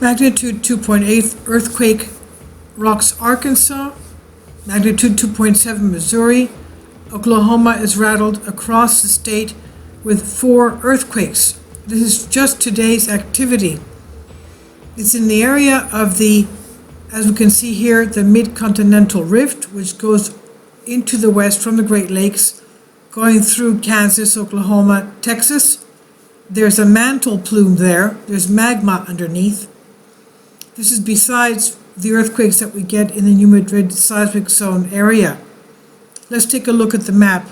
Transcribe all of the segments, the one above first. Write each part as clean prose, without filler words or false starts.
Magnitude 2.8 earthquake rocks Arkansas. Magnitude 2.7 Missouri. Oklahoma is rattled across the state with 4 earthquakes. This is just today's activity. It's in the area of the, as we can see here, the Midcontinental Rift, which goes into the west from the Great Lakes, going through Kansas, Oklahoma, Texas. There's a mantle plume there. There's magma underneath. This is besides the earthquakes that we get in the New Madrid seismic zone area. Let's take a look at the map.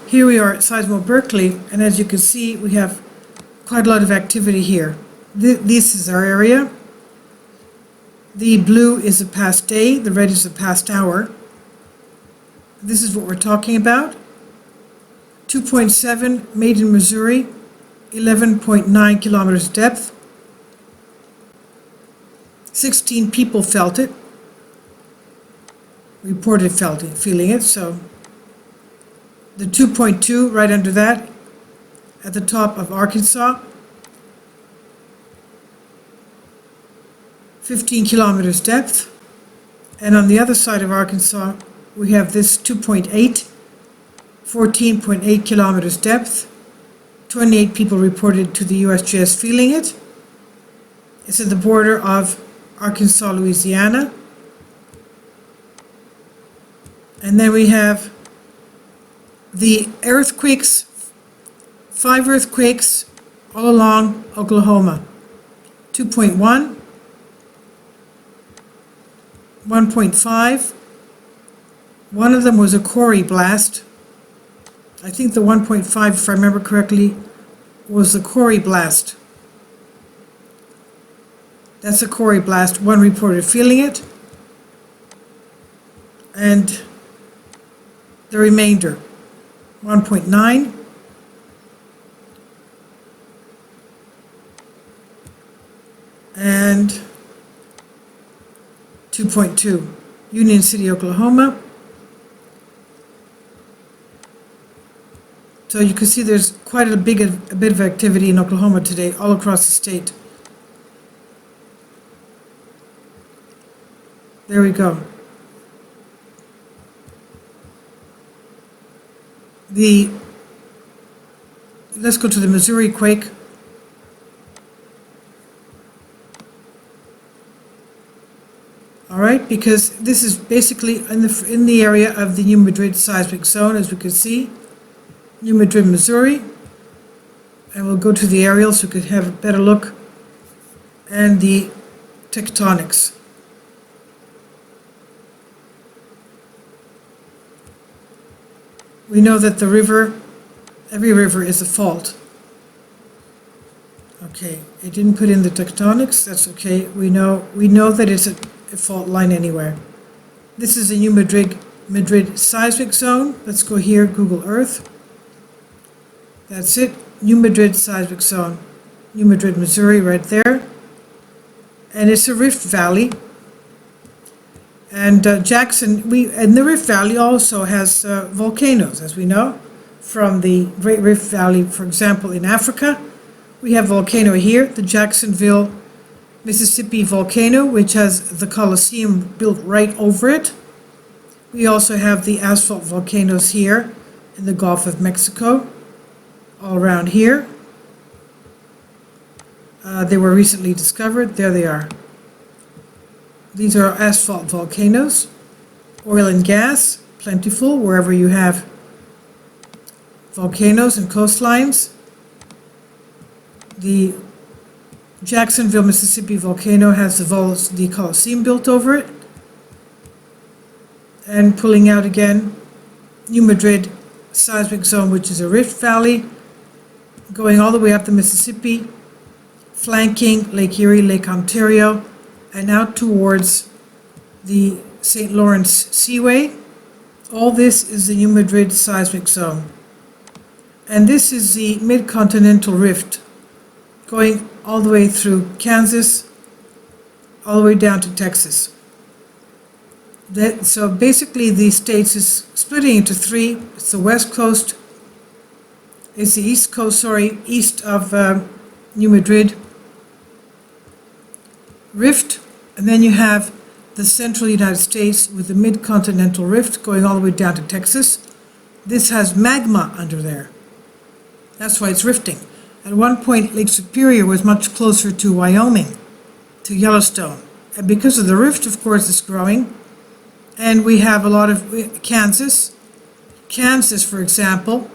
Here we are at Seismo Berkeley, and as you can see, we have quite a lot of activity here. This is our area. The blue is the past day, the red is the past hour. This is what we're talking about. 2.7 made in Missouri, 11.9 kilometers depth. 16 people felt it, reported feeling it, so the 2.2 right under that at the top of Arkansas, 15 kilometers depth, and on the other side of Arkansas we have this 2.8, 14.8 kilometers depth, 28 people reported to the USGS feeling it. It's at the border of Arkansas, Louisiana. And then we have the earthquakes, 5 earthquakes all along Oklahoma. 2.1, 1.5. One of them was a quarry blast. I think the 1.5, if I remember correctly, was the quarry blast. That's a quarry blast. 1 reported feeling it. And the remainder, 1.9. And 2.2. Union City, Oklahoma. So you can see there's quite a bit of activity in Oklahoma today, all across the state. There we go. Let's go to the Missouri quake. All right, because this is basically in the area of the New Madrid seismic zone, as we can see. New Madrid, Missouri. And we'll go to the aerial so we could have a better look. And the tectonics. We know that the river, every river is a fault. Okay, it didn't put in the tectonics, that's okay. We know that it's a fault line anywhere. This is the New Madrid seismic zone. Let's go here, Google Earth. That's it, New Madrid seismic zone. New Madrid, Missouri, right there. And it's a rift valley. And and the Rift Valley also has volcanoes, as we know, from the Great Rift Valley. For example, in Africa, we have volcano here, the Jacksonville, Mississippi volcano, which has the Colosseum built right over it. We also have the asphalt volcanoes here in the Gulf of Mexico, all around here. They were recently discovered. There they are. These are asphalt volcanoes. Oil and gas, plentiful wherever you have volcanoes and coastlines. The Jacksonville, Mississippi volcano has the Colosseum built over it. And pulling out again, New Madrid seismic zone, which is a rift valley, going all the way up the Mississippi, flanking Lake Erie, Lake Ontario, and out towards the St. Lawrence Seaway. All this is the New Madrid seismic zone. And this is the Midcontinental Rift, going all the way through Kansas, all the way down to Texas. So basically the states is splitting into 3. It's the west coast, it's the east coast, east of New Madrid, rift, and then you have the central United States with the mid-continental rift going all the way down to Texas. This has magma under there. That's why it's rifting. At one point, Lake Superior was much closer to Wyoming, to Yellowstone. And because of the rift, of course, it's growing. And we have a lot of Kansas. Kansas, for example,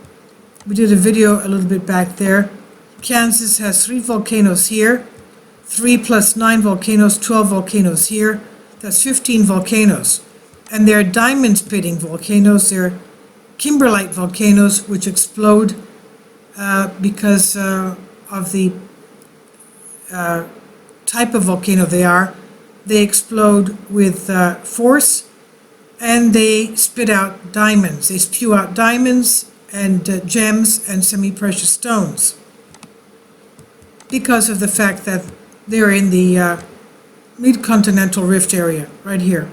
we did a video a little bit back there. Kansas has 3 volcanoes here, 3 plus 9 volcanoes, 12 volcanoes here. That's 15 volcanoes. And they're diamond spitting volcanoes. They're kimberlite volcanoes which explode because of the type of volcano they are. They explode with force, and they spit out diamonds. They spew out diamonds and gems and semi-precious stones because of the fact that they're in the mid-continental rift area right here.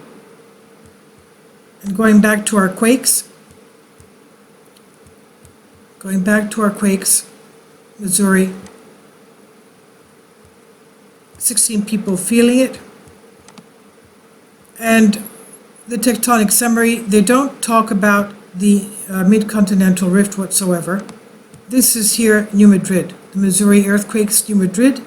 And going back to our quakes, Missouri, 16 people feeling it. And the tectonic summary, they don't talk about the mid-continental rift whatsoever. This is here New Madrid, the Missouri earthquakes, New Madrid,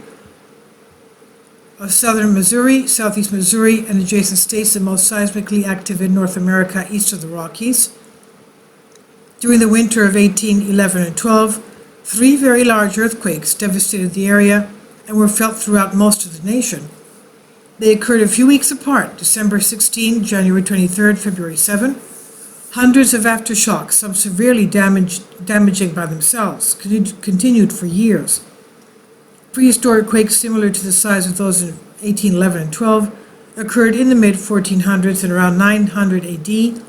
of southern Missouri, southeast Missouri, and adjacent states, the most seismically active in North America, east of the Rockies. During the winter of 1811 and 12, 3 very large earthquakes devastated the area and were felt throughout most of the nation. They occurred a few weeks apart, December 16, January 23, February 7. Hundreds of aftershocks, some severely damaging by themselves, continued for years. Prehistoric quakes similar to the size of those in 1811 and 12 occurred in the mid-1400s and around 900 AD.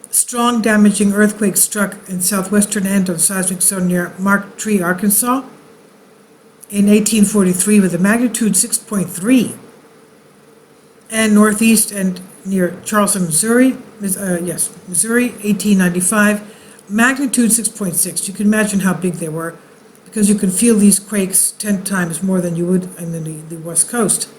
Strong damaging earthquakes struck in southwestern end of the seismic zone near Mark Tree, Arkansas in 1843 with a magnitude 6.3. And northeast and near Charleston, Missouri, Missouri, 1895, magnitude 6.6. You can imagine how big they were, because you can feel these quakes 10 times more than you would in the West Coast.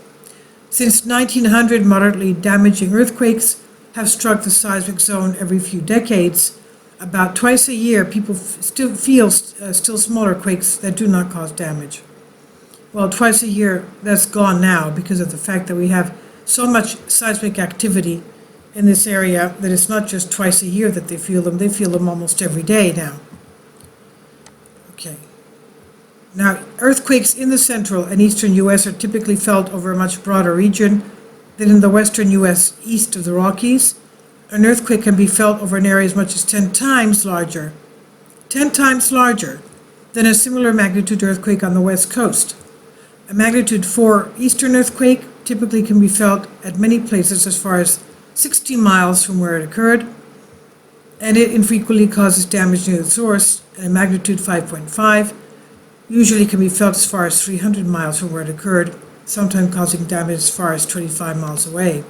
Since 1900, moderately damaging earthquakes have struck the seismic zone every few decades. About twice a year, people still feel still smaller quakes that do not cause damage. Well, twice a year, that's gone now because of the fact that we have so much seismic activity in this area that it's not just twice a year that they feel them almost every day now. Okay. Now, earthquakes in the central and eastern U.S. are typically felt over a much broader region than in the western U.S. east of the Rockies. An earthquake can be felt over an area as much as 10 times larger than a similar magnitude earthquake on the west coast. A magnitude 4 eastern earthquake typically can be felt at many places as far as 60 miles from where it occurred, and it infrequently causes damage near the source, and a magnitude 5.5 usually can be felt as far as 300 miles from where it occurred, sometimes causing damage as far as 25 miles away.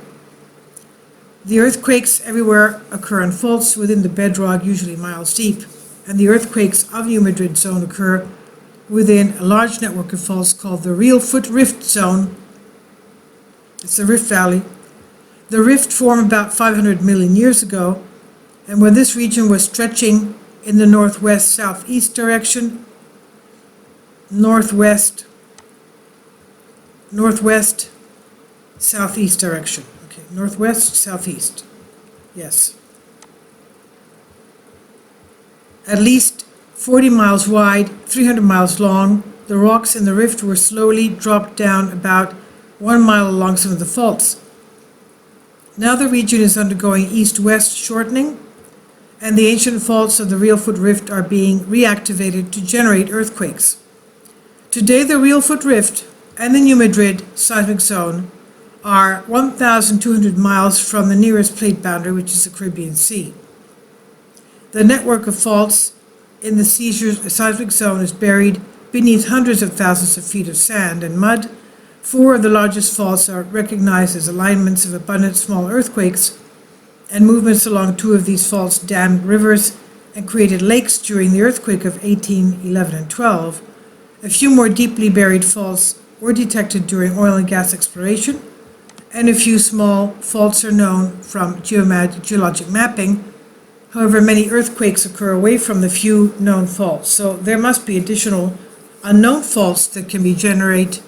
The earthquakes everywhere occur on faults within the bedrock, usually miles deep, and the earthquakes of New Madrid zone occur within a large network of faults called the Real Foot Rift Zone. It's the Rift Valley. The rift formed about 500 million years ago, and when this region was stretching in the northwest-southeast direction, northwest-southeast direction. Okay, northwest-southeast. Yes. At least 40 miles wide, 300 miles long, the rocks in the rift were slowly dropped down about 1 mile along some of the faults. Now the region is undergoing east-west shortening, and the ancient faults of the Real Foot Rift are being reactivated to generate earthquakes. Today, the Real Foot Rift and the New Madrid seismic zone are 1,200 miles from the nearest plate boundary, which is the Caribbean Sea. The network of faults in the seismic zone is buried beneath hundreds of thousands of feet of sand and mud. 4 of the largest faults are recognized as alignments of abundant small earthquakes, and movements along 2 of these faults dammed rivers and created lakes during the earthquake of 1811 and 12. A few more deeply buried faults were detected during oil and gas exploration, and a few small faults are known from geologic mapping. However, many earthquakes occur away from the few known faults, so there must be additional unknown faults that can generate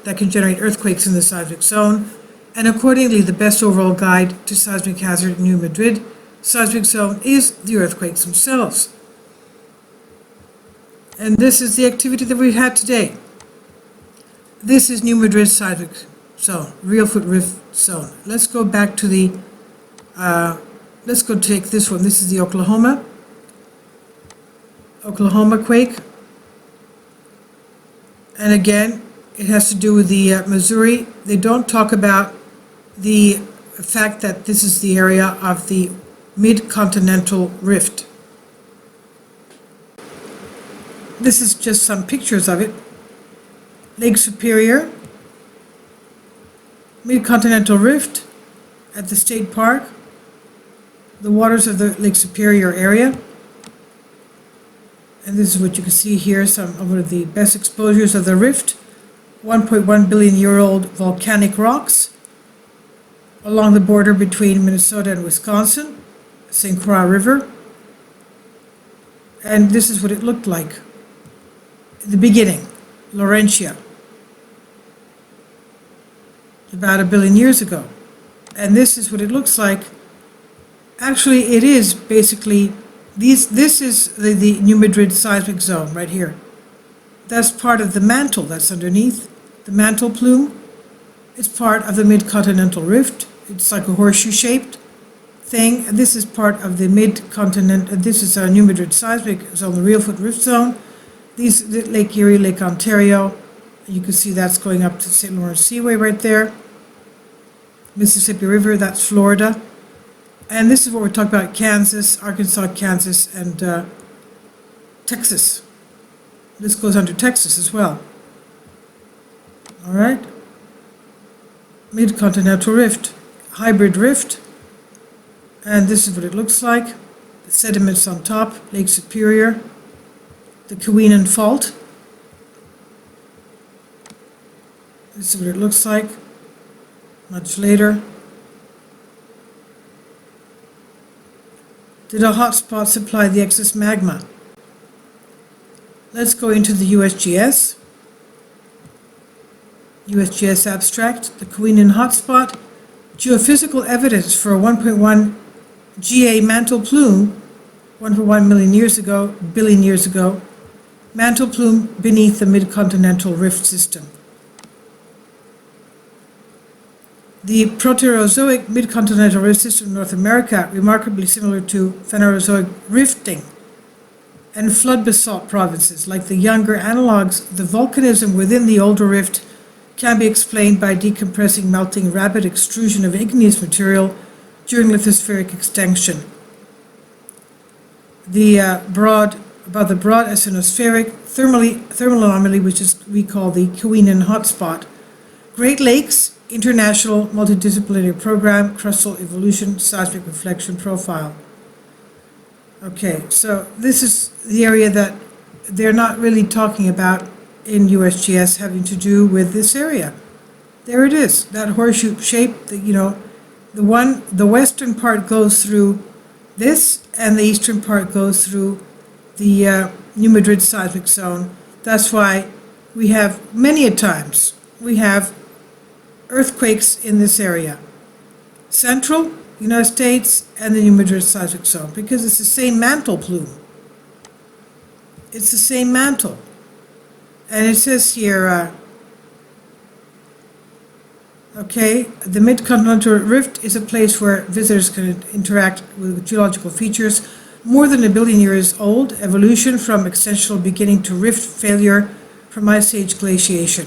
earthquakes in the seismic zone, and accordingly, the best overall guide to seismic hazard in New Madrid seismic zone is the earthquakes themselves. And this is the activity that we've had today. This is New Madrid seismic zone, real foot rift zone. Let's go back to the, let's go take this one. This is the Oklahoma quake. And again, it has to do with the Missouri. They don't talk about the fact that this is the area of the mid-continental rift. This is just some pictures of it. Lake Superior, mid-continental rift at the state park, the waters of the Lake Superior area. And this is what you can see here, some of the best exposures of the rift. 1.1 billion year old volcanic rocks along the border between Minnesota and Wisconsin, St. Croix River. And this is what it looked like in the beginning, Laurentia, about 1 billion years ago. And this is what it looks like. Actually, it is basically, this is the New Madrid seismic zone right here. That's part of the mantle that's underneath, the mantle plume. It's part of the mid-continental rift. It's like a horseshoe-shaped thing. This is part of the mid-continent. This is our New Madrid seismic zone, the real foot rift zone. These, Lake Erie, Lake Ontario. You can see that's going up to St. Lawrence Seaway right there. Mississippi River, that's Florida. And this is what we're talking about, Kansas, Arkansas, Kansas, and Texas. This goes under Texas as well. All right. Mid-continental rift, hybrid rift. And this is what it looks like. The sediments on top, Lake Superior. The Keweenan Fault. This is what it looks like much later. Did a hotspot supply the excess magma? Let's go into the USGS. USGS abstract, the Keweenan hotspot. Geophysical evidence for a 1.1 GA mantle plume, 1.1 billion years ago, mantle plume beneath the mid-continental rift system. The Proterozoic mid-continental rift system in North America, remarkably similar to Phanerozoic rifting and flood basalt provinces. Like the younger analogs, the volcanism within the older rift can be explained by decompressing, melting, rapid extrusion of igneous material during lithospheric extinction. Above the broad astenospheric thermal anomaly, which we call the Keweenan hotspot. Great Lakes International Multidisciplinary Program, Crustal Evolution, Seismic Reflection Profile. Okay, so this is the area that they're not really talking about in USGS having to do with this area. There it is, that horseshoe shape, the western part goes through this, and the eastern part goes through the New Madrid seismic zone. That's why we have many a times, we have earthquakes in this area. Central, United States, and the New Madrid seismic zone, because it's the same mantle plume. It's the same mantle. And it says here, the mid-continental rift is a place where visitors can interact with geological features more than 1 billion years old, evolution from extensional beginning to rift failure from ice age glaciation.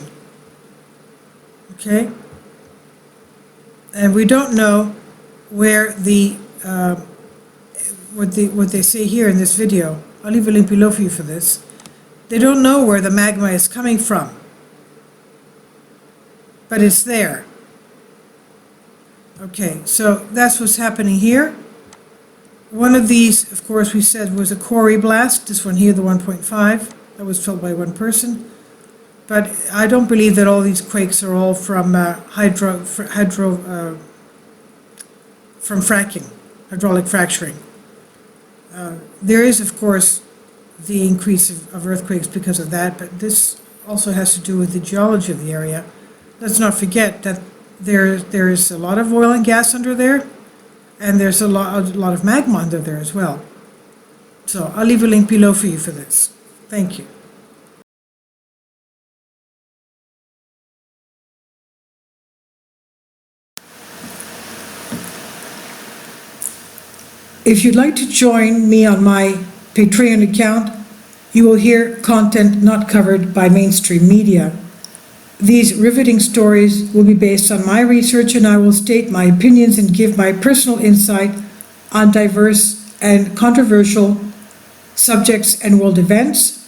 Okay? And we don't know where what they say here in this video. I'll leave a link below for you for this. They don't know where the magma is coming from, but it's there. Okay, so that's what's happening here. One of these, of course, we said was a quarry blast. This one here, the 1.5, that was felt by one person. But I don't believe that all these quakes are all from from fracking, hydraulic fracturing. There is, of course, the increase of earthquakes because of that, but this also has to do with the geology of the area. Let's not forget that there is a lot of oil and gas under there, and there's a lot of magma under there as well. So I'll leave a link below for you for this. Thank you. If you'd like to join me on my Patreon account, you will hear content not covered by mainstream media. These riveting stories will be based on my research, and I will state my opinions and give my personal insight on diverse and controversial subjects and world events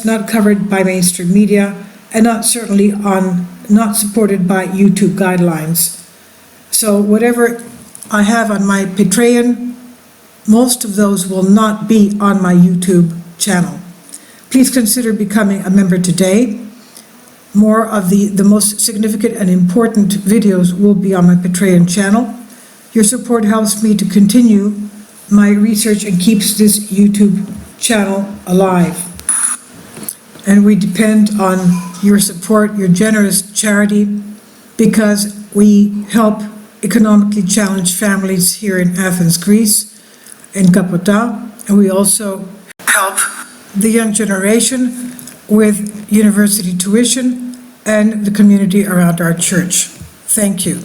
not covered by mainstream media, and not supported by YouTube guidelines. So whatever I have on my Patreon, most of those will not be on my YouTube channel. Please consider becoming a member today. More of the most significant and important videos will be on my Patreon channel. Your support helps me to continue my research and keeps this YouTube channel alive. And we depend on your support, your generous charity, because we help economically challenged families here in Athens, Greece, in Kapota, and we also help the young generation with university tuition and the community around our church. Thank you.